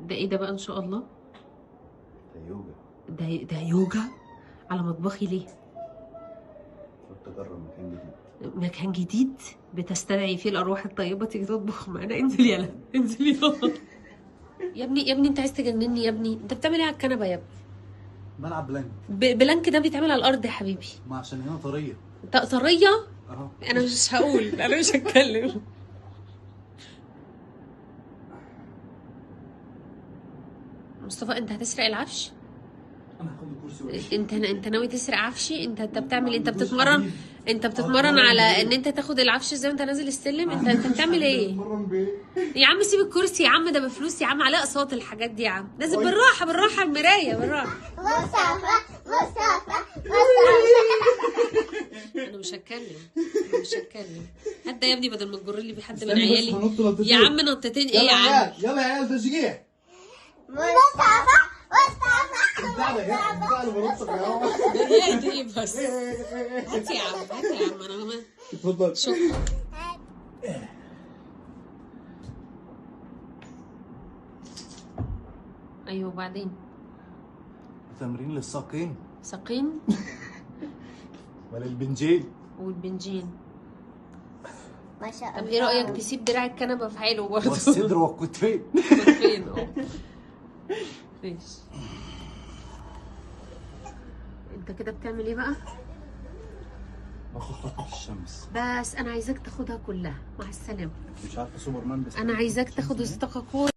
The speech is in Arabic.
ده ايه ده بقى ان شاء الله؟ ده يوجا. ده يوجا على مطبخي ليه؟ قلت اجرب مكان جديد. مكان جديد بتستدعي فيه الارواح الطيبه تيجي تطبخ معانا. انزل يلا انزل يلا. يا ابني يا ابني انت عايز تجنني يا ابني؟ انت بتعمل ايه على الكنبه يا ابني؟ ملعب بلانك. بلانك ده بيتعمل على الارض يا حبيبي. ما عشان هنا طريه. طريه؟ اهو. انا مش هقول، انا مش هتكلم. مصطفى انت هتسرق العفش؟ انا هاخد الكرسي وامشي. انت ناوي تسرق عفشي؟ انت بتعمل، انت ما عندوش بتتمرن؟ حديد. انت بتتمرن على ان انت تاخد العفش زي ما انت نازل السلم؟ انت بتعمل ايه؟ بتمرن بايه؟ يا عم سيب الكرسي يا عم، ده بفلوس يا عم، عليه اقساط الحاجات دي يا عم. لازم بالراحه بالراحه، المرايه بالراحه. انا مش هتكلم، انا مش هتكلم. هات ده يا ابني بدل ما تجر لي بحد من عيالي. يا عم نطتين ايه يا عم؟ يلا يا عيال تشجيع. ايه دي بس؟ هات يا عم هات يا عم، انا كمان. اتفضل. شكرا. ايوه وبعدين؟ تمرين للساقين. ساقين وللبنجين. والبنجين. ما شاء الله. طب ايه رايك تسيب دراع الكنبه في حاله برضه؟ والصدر والكتفين. فين؟ اه ماشي. انت كده بتعمل ايه بقى؟ باخد طاقة الشمس. بس انا عايزاك تاخدها كلها. مع السلامه. مش عارفه سوبرمان بس انا عايزاك تاخد الطاقه كلها.